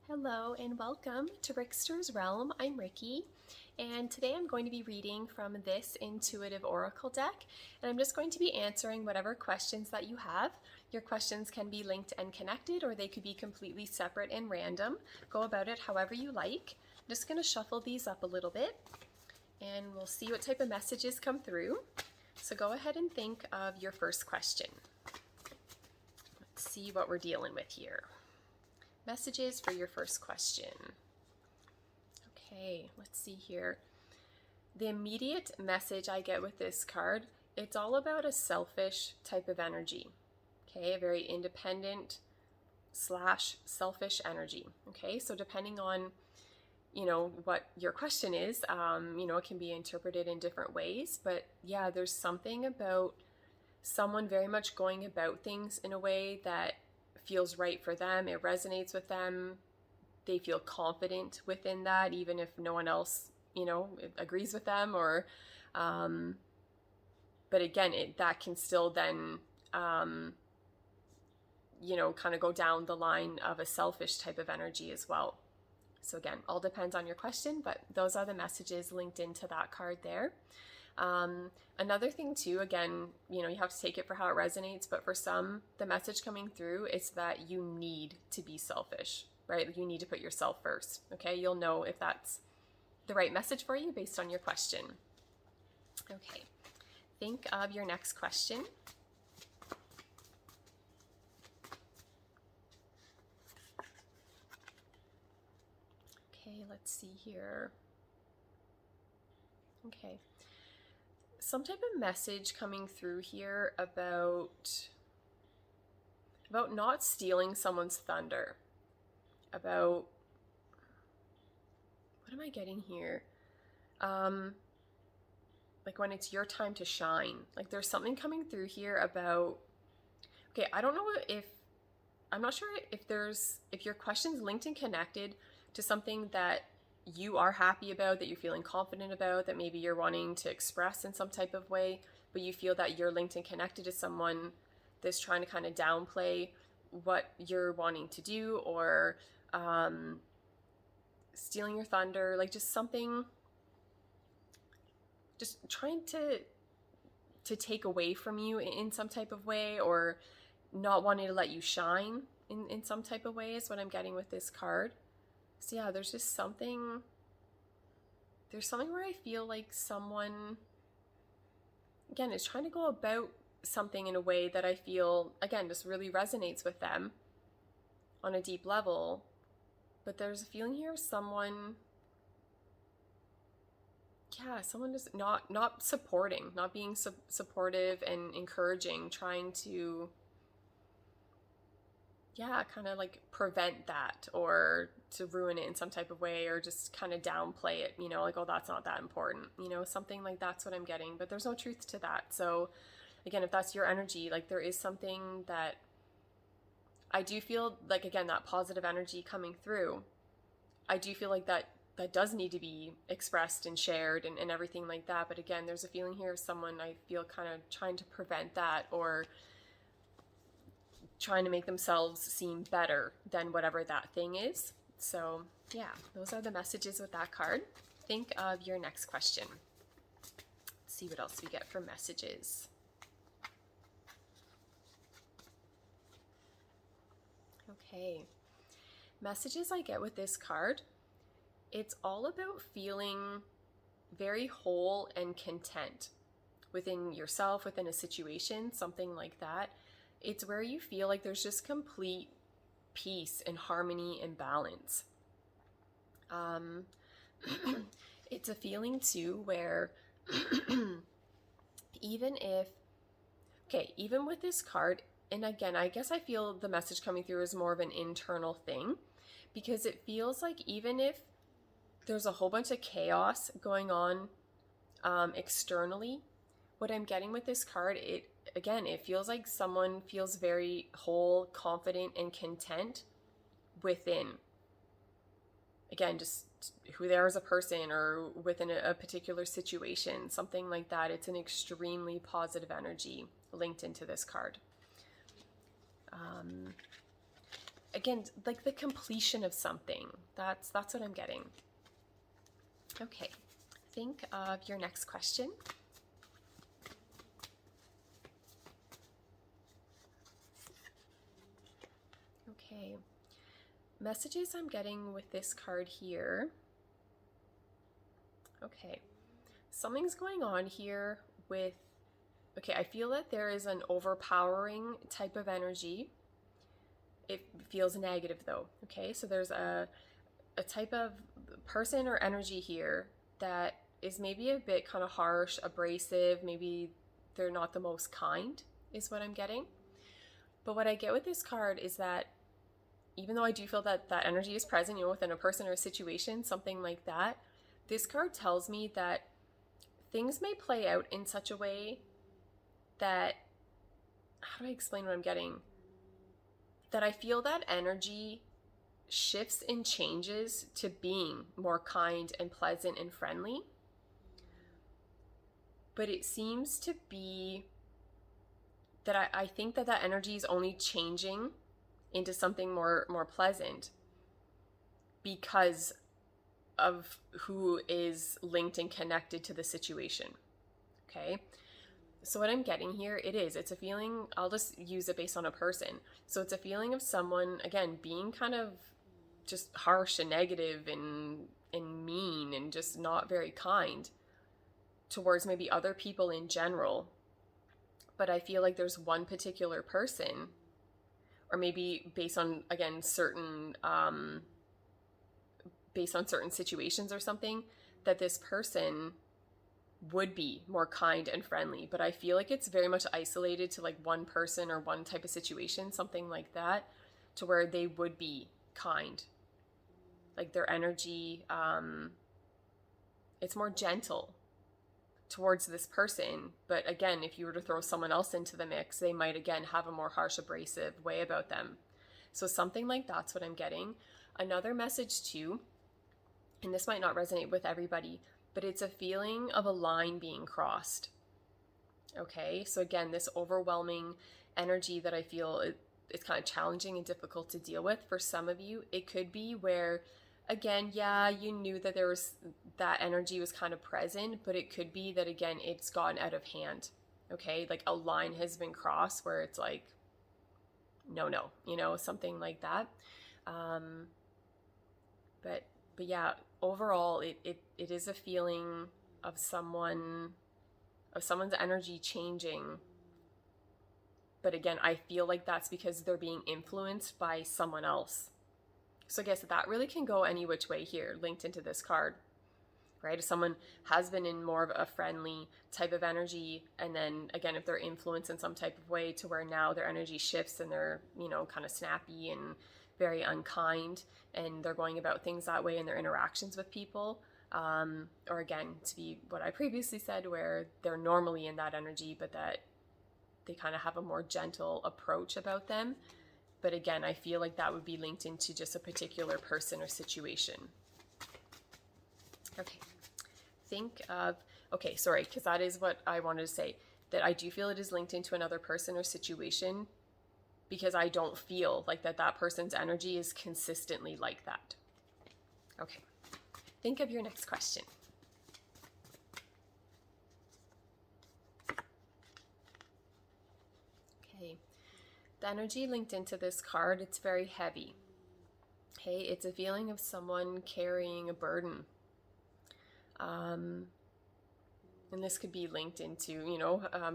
Hello and welcome to Rickster's Realm. I'm Ricky, and today I'm going to be reading from this intuitive oracle deck, and I'm just going to be answering whatever questions that you have. Your questions can be linked and connected, or they could be completely separate and random. Go about it however you like. I'm just going to shuffle these up a little bit, and we'll see what type of messages come through. So go ahead and think of your first question. Let's see what we're dealing with here. Messages for your first question. Okay, let's see here. The immediate message I get with this card, it's all about a selfish type of energy. Okay, a very independent / selfish energy. Okay, so depending on what your question is, it can be interpreted in different ways, but yeah, there's something about someone very much going about things in a way that feels right for them. It resonates with them. They feel confident within that, even if no one else, agrees with them. Or, but again, that can still then, kind of go down the line of a selfish type of energy as well. So again, all depends on your question, but those are the messages linked into that card there. Another thing too, again, you have to take it for how it resonates, but for some, the message coming through is that you need to be selfish, right? You need to put yourself first. Okay, you'll know if that's the right message for you based on your question. Okay, think of your next question. Okay, let's see here. Okay. Some type of message coming through here about not stealing someone's thunder. About, what am I getting here? Like when it's your time to shine. Like there's something coming through here about, okay, I don't know I'm not sure if your question's linked and connected to something that you are happy about, that you're feeling confident about, that maybe you're wanting to express in some type of way, but you feel that you're linked and connected to someone that's trying to kind of downplay what you're wanting to do, or stealing your thunder, like just something, just trying to take away from you in some type of way, or not wanting to let you shine in some type of way is what I'm getting with this card. So yeah, there's something where I feel like someone, again, is trying to go about something in a way that I feel, again, just really resonates with them on a deep level. But there's a feeling here of someone just not supporting, not being supportive and encouraging, trying to kind of like prevent that, or to ruin it in some type of way, or just kind of downplay it, like, oh, that's not that important, something like that's what I'm getting, but there's no truth to that. So again, if that's your energy, like there is something that I do feel like, again, that positive energy coming through, I do feel like that does need to be expressed and shared and everything like that. But again, there's a feeling here of someone, I feel, kind of trying to prevent that, or trying to make themselves seem better than whatever that thing is. So yeah, those are the messages with that card. Think of your next question. Let's see what else we get for messages. Okay, messages I get with this card, it's all about feeling very whole and content within yourself, within a situation, something like that. It's where you feel like there's just complete peace and harmony and balance. It's a feeling too where even with this card, and again, I guess I feel the message coming through is more of an internal thing, because it feels like even if there's a whole bunch of chaos going on externally, what I'm getting with this card, it feels like someone feels very whole, confident, and content within. Again, just who they are as a person, or within a particular situation, something like that. It's an extremely positive energy linked into this card. again, like the completion of something. That's what I'm getting. Okay, think of your next question. Okay, messages I'm getting with this card here. Okay, something's going on here with, okay, I feel that there is an overpowering type of energy. It feels negative though, okay? So there's a type of person or energy here that is maybe a bit kind of harsh, abrasive, maybe they're not the most kind, is what I'm getting. But what I get with this card is that even though I do feel that that energy is present, within a person or a situation, something like that, this card tells me that things may play out in such a way that, how do I explain what I'm getting? That I feel that energy shifts and changes to being more kind and pleasant and friendly. But it seems to be that I think that energy is only changing into something more pleasant because of who is linked and connected to the situation. Okay? So what I'm getting here, it's a feeling, I'll just use it based on a person. So it's a feeling of someone, again, being kind of just harsh and negative and mean and just not very kind towards maybe other people in general. But I feel like there's one particular person, or maybe based on, again, based on certain situations or something, that this person would be more kind and friendly. But I feel like it's very much isolated to like one person or one type of situation, something like that, to where they would be kind. Like their energy, it's more gentle towards this person. But again, if you were to throw someone else into the mix, they might again have a more harsh, abrasive way about them. So something like that's what I'm getting. Another message too, and this might not resonate with everybody, but it's a feeling of a line being crossed. Okay, so again, this overwhelming energy that I feel it's kind of challenging and difficult to deal with for some of you. It could be where, again, yeah, you knew that there was that energy was kind of present, but it could be that, again, it's gotten out of hand. Okay, like a line has been crossed where it's like, no, something like that. But yeah, overall, it is a feeling of someone's energy changing. But again, I feel like that's because they're being influenced by someone else. So I guess that really can go any which way here, linked into this card, right? If someone has been in more of a friendly type of energy, and then again, if they're influenced in some type of way to where now their energy shifts and they're, kind of snappy and very unkind, and they're going about things that way in their interactions with people. Or again, to be what I previously said, where they're normally in that energy, but that they kind of have a more gentle approach about them. But again, I feel like that would be linked into just a particular person or situation. Okay, because that is what I wanted to say, that I do feel it is linked into another person or situation, because I don't feel like that person's energy is consistently like that. Okay, think of your next question. Okay, the energy linked into this card, it's very heavy. Okay, it's a feeling of someone carrying a burden. And this could be linked into,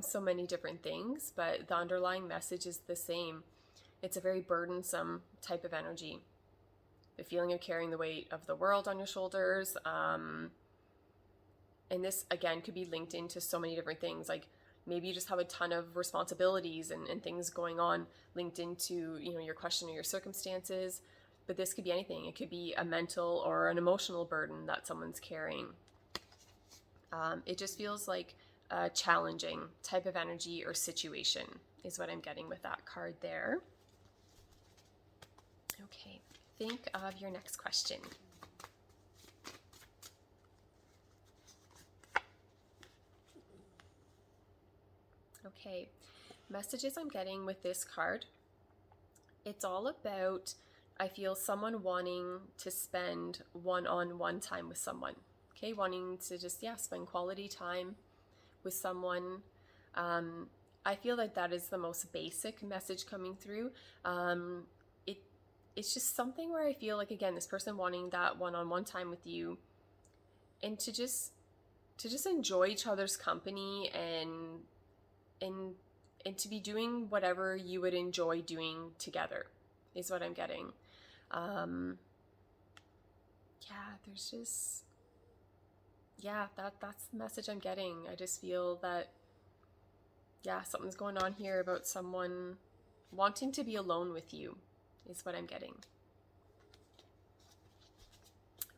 so many different things, but the underlying message is the same. It's a very burdensome type of energy. The feeling of carrying the weight of the world on your shoulders. And this, again, could be linked into so many different things. Like maybe you just have a ton of responsibilities and things going on linked into, your question or your circumstances. But this could be anything. It could be a mental or an emotional burden that someone's carrying. It just feels like a challenging type of energy or situation is what I'm getting with that card there. Okay, think of your next question. Okay, messages I'm getting with this card, it's all about I feel someone wanting to spend one-on-one time with someone. Okay, wanting to just, spend quality time with someone. I feel like that is the most basic message coming through. It it's just something where I feel like, again, this person wanting that one-on-one time with you, and to just enjoy each other's company, and to be doing whatever you would enjoy doing together is what I'm getting. There's just, that's the message I'm getting. I just feel that, something's going on here about someone wanting to be alone with you is what I'm getting.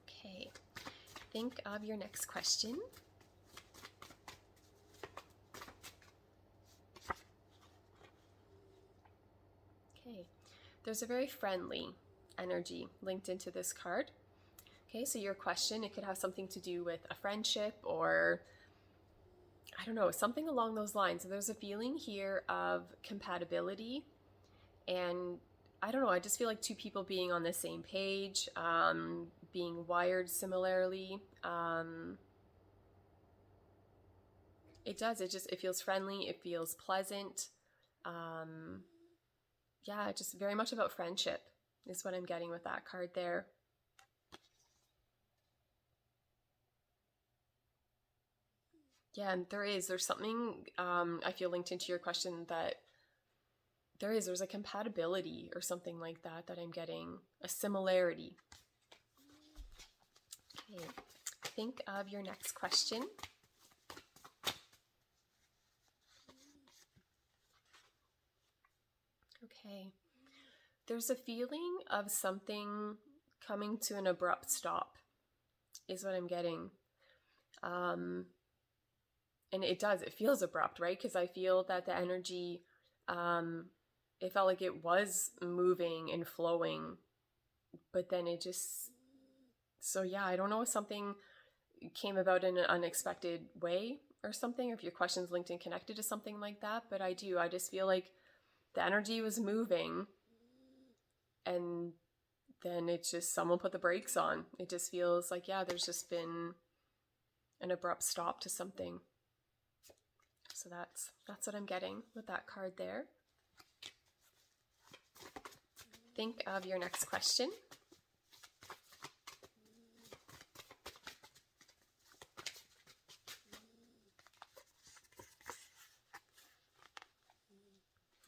Okay, think of your next question. Okay, there's a very friendly energy linked into this card. Okay, so your question, it could have something to do with a friendship, or I don't know, something along those lines. So there's a feeling here of compatibility, and I don't know, I just feel like two people being on the same page, being wired similarly. It feels friendly, it feels pleasant. Just very much about friendship is what I'm getting with that card there. Yeah, and there's something I feel linked into your question, that there's a compatibility or something like that I'm getting, a similarity. Okay, think of your next question. Okay, there's a feeling of something coming to an abrupt stop is what I'm getting. And it feels abrupt, right? Because I feel that the energy, it felt like it was moving and flowing, but then it just, I don't know if something came about in an unexpected way or something, or if your question's linked and connected to something like that, but I just feel like the energy was moving, and then it's just someone put the brakes on. It just feels like, there's just been an abrupt stop to something. So that's what I'm getting with that card there. Think of your next question.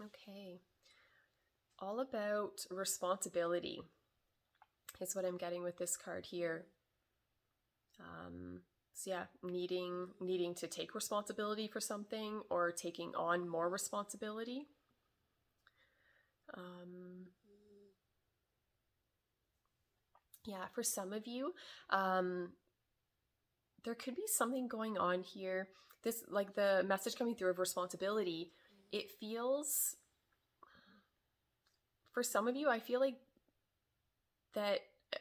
Okay. All about responsibility is what I'm getting with this card here. Needing to take responsibility for something, or taking on more responsibility. For some of you, there could be something going on here. This, like the message coming through of responsibility, it feels, for some of you, I feel like that,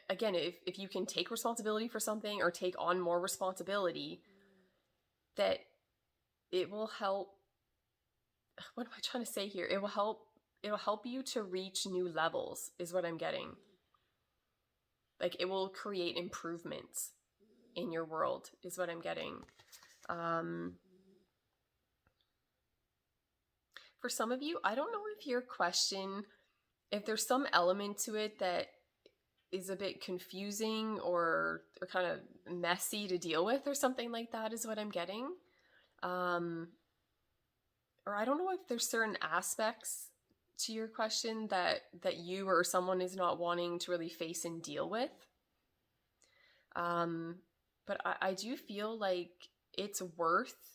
again, if you can take responsibility for something or take on more responsibility, that it will help. What am I trying to say here? It'll help you to reach new levels is what I'm getting. Like, it will create improvements in your world is what I'm getting. For some of you, I don't know if your question, if there's some element to it that is a bit confusing or kind of messy to deal with or something like that is what I'm getting. Or I don't know if there's certain aspects to your question that you or someone is not wanting to really face and deal with. But I do feel like it's worth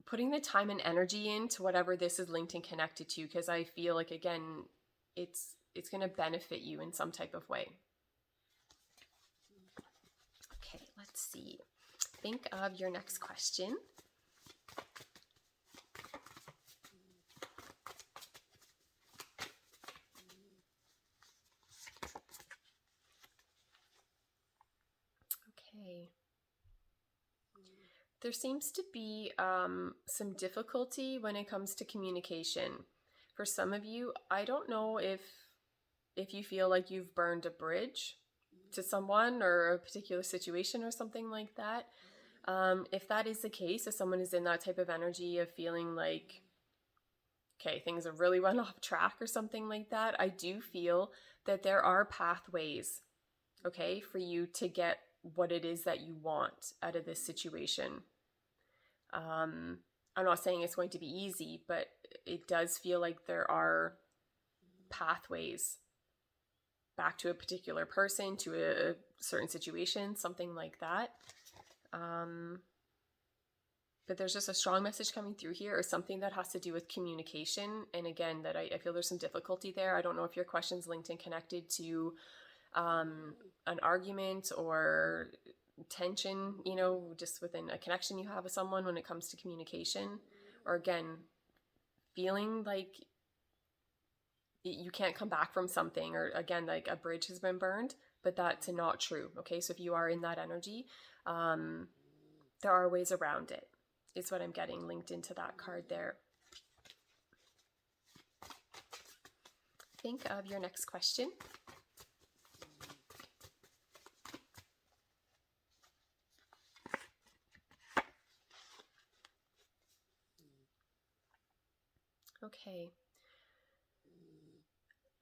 putting the time and energy into whatever this is linked and connected to, because I feel like, again, it's going to benefit you in some type of way. Okay, let's see. Think of your next question. Okay. There seems to be some difficulty when it comes to communication For some of you, I don't know if you feel like you've burned a bridge to someone or a particular situation or something like that. If that is the case, if someone is in that type of energy of feeling like, okay, things have really run off track or something like that, I do feel that there are pathways, okay, for you to get what it is that you want out of this situation. I'm not saying it's going to be easy, but it does feel like there are pathways back to a particular person, to a certain situation, something like that. But there's just a strong message coming through here, or something that has to do with communication. And again, that I feel there's some difficulty there. I don't know if your question's linked and connected to an argument or tension, just within a connection you have with someone when it comes to communication. Or again, feeling like you can't come back from something, or again, like a bridge has been burned, but that's not true. Okay, so if you are in that energy, there are ways around it, is what I'm getting linked into that card there. Think of your next question.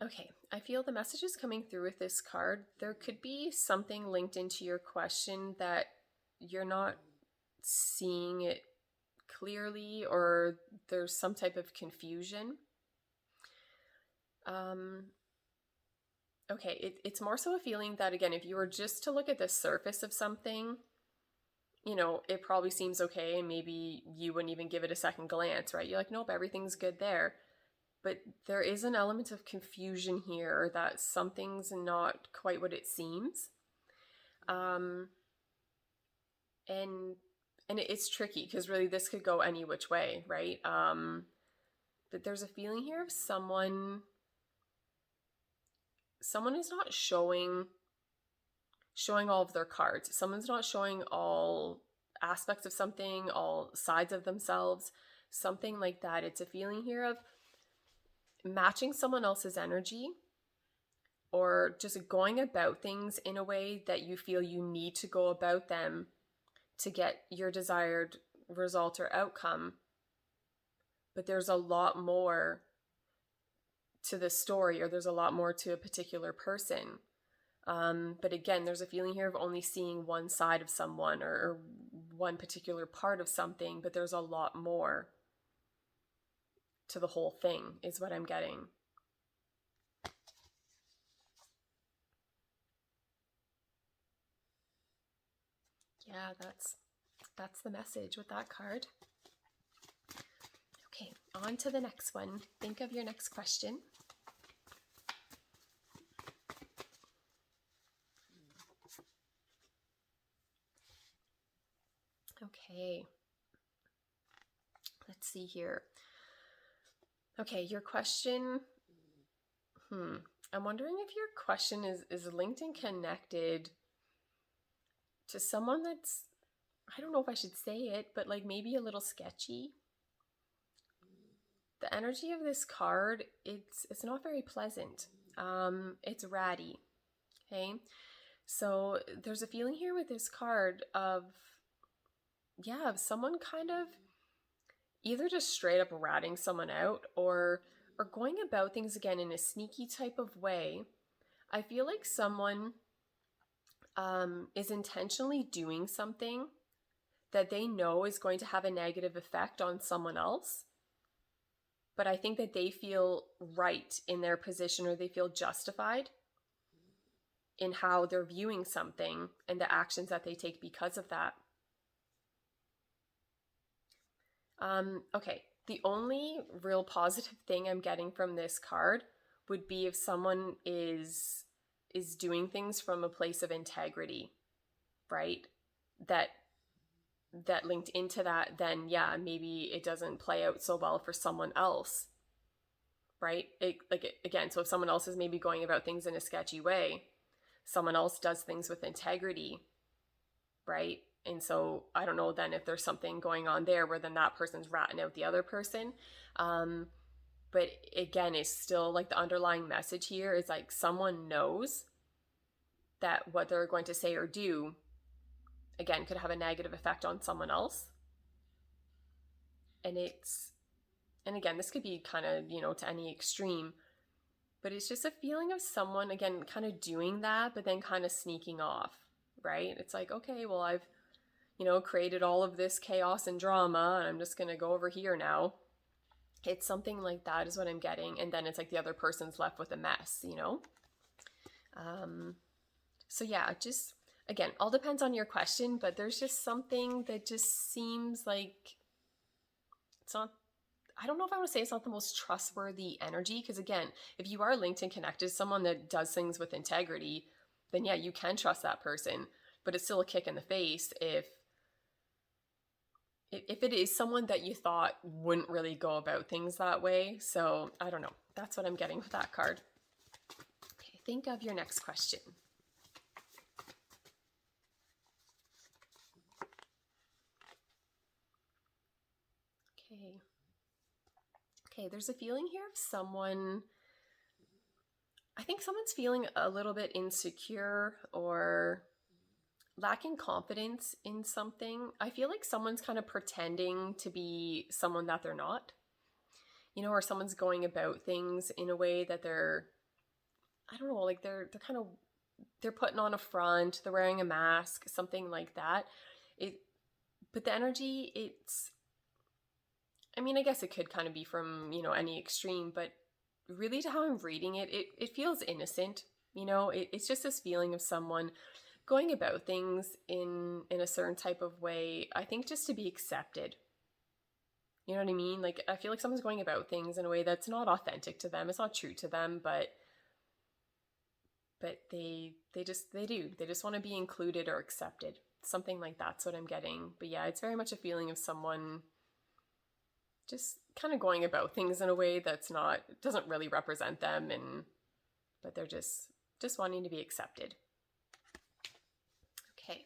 Okay, I feel the message is coming through with this card. There could be something linked into your question that you're not seeing it clearly, or there's some type of confusion. Okay, it's more so a feeling that, again, if you were just to look at the surface of something, it probably seems okay, and maybe you wouldn't even give it a second glance, right? You're like, nope, everything's good there. But there is an element of confusion here, that something's not quite what it seems. And it's tricky, because really this could go any which way, right? But there's a feeling here of someone is not showing all of their cards. Someone's not showing all aspects of something, all sides of themselves, something like that. It's a feeling here of matching someone else's energy, or just going about things in a way that you feel you need to go about them to get your desired result or outcome. But there's a lot more to the story, or there's a lot more to a particular person. But again, there's a feeling here of only seeing one side of someone, or one particular part of something, but there's a lot more to the whole thing, is what I'm getting. Yeah, that's the message with that card. Okay, on to the next one. Think of your next question. Okay, let's see here. Okay, your question, I'm wondering if your question is linked and connected to someone that's, I don't know if I should say it, but like maybe a little sketchy. The energy of this card, it's not very pleasant. It's ratty. Okay, so there's a feeling here with this card of someone kind of either just straight up ratting someone out, or going about things again in a sneaky type of way. I feel like someone is intentionally doing something that they know is going to have a negative effect on someone else, but I think that they feel right in their position, or they feel justified in how they're viewing something and the actions that they take because of that. Okay, the only real positive thing I'm getting from this card would be if someone is doing things from a place of integrity, right? That linked into that, then yeah, maybe it doesn't play out so well for someone else, right? Again, so if someone else is maybe going about things in a sketchy way, someone else does things with integrity, right? And so I don't know then if there's something going on there where then that person's ratting out the other person. But again, it's still like the underlying message here is like someone knows that what they're going to say or do, again, could have a negative effect on someone else. And again, this could be kind of, to any extreme, but it's just a feeling of someone, again, kind of doing that, but then kind of sneaking off, right? It's like, okay, well, I've, created all of this chaos and drama, and I'm just going to go over here now. It's something like that is what I'm getting. And then it's like the other person's left with a mess, So yeah, just, again, all depends on your question, but there's just something that just seems like it's not, I don't know if I want to say it's not the most trustworthy energy, because again, if you are linked and connected to someone that does things with integrity, then yeah, you can trust that person, but it's still a kick in the face if it is someone that you thought wouldn't really go about things that way. So I don't know. That's what I'm getting with that card. Okay, think of your next question. Okay, there's a feeling here of someone, I think someone's feeling a little bit insecure or lacking confidence in something. I feel like someone's kind of pretending to be someone that they're not, or someone's going about things in a way that they're, I don't know, like they're putting on a front, they're wearing a mask, something like that. But the energy, I guess it could kind of be from, any extreme, but really to how I'm reading it, it feels innocent. It's just this feeling of someone going about things in a certain type of way, I think just to be accepted. You know what I mean? Like, I feel like someone's going about things in a way that's not authentic to them. It's not true to them, but they just want to be included or accepted. Something like that's what I'm getting. But yeah, it's very much a feeling of someone just kind of going about things in a way that's not, doesn't really represent them, but they're just wanting to be accepted. Okay,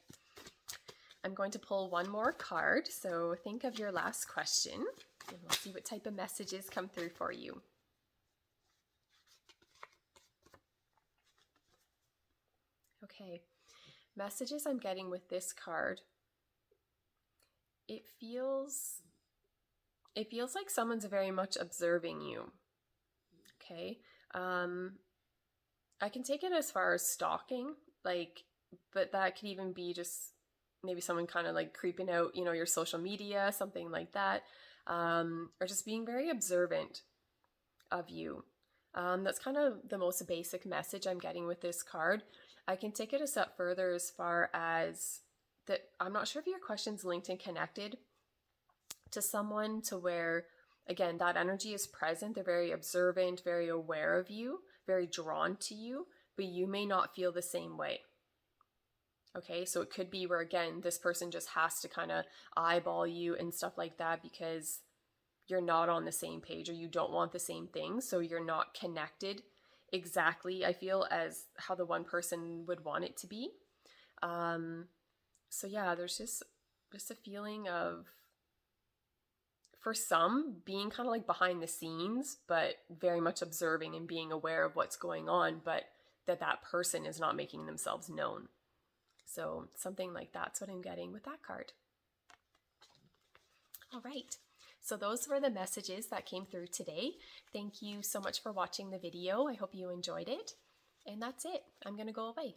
I'm going to pull one more card. So think of your last question and we'll see what type of messages come through for you. Okay, messages I'm getting with this card. It feels like someone's very much observing you. Okay. I can take it as far as stalking, but that could even be just maybe someone kind of like creeping out, your social media, something like that. Or just being very observant of you. That's kind of the most basic message I'm getting with this card. I can take it a step further as far as that I'm not sure if your question's linked and connected to someone to where, again, that energy is present. They're very observant, very aware of you, very drawn to you, but you may not feel the same way. Okay, so it could be where, again, this person just has to kind of eyeball you and stuff like that because you're not on the same page or you don't want the same thing, so you're not connected exactly, I feel, as how the one person would want it to be. So yeah, there's just a feeling of, for some, being kind of like behind the scenes, but very much observing and being aware of what's going on, but that person is not making themselves known. So something like that's what I'm getting with that card. All right. So those were the messages that came through today. Thank you so much for watching the video. I hope you enjoyed it. And that's it. I'm going to go away.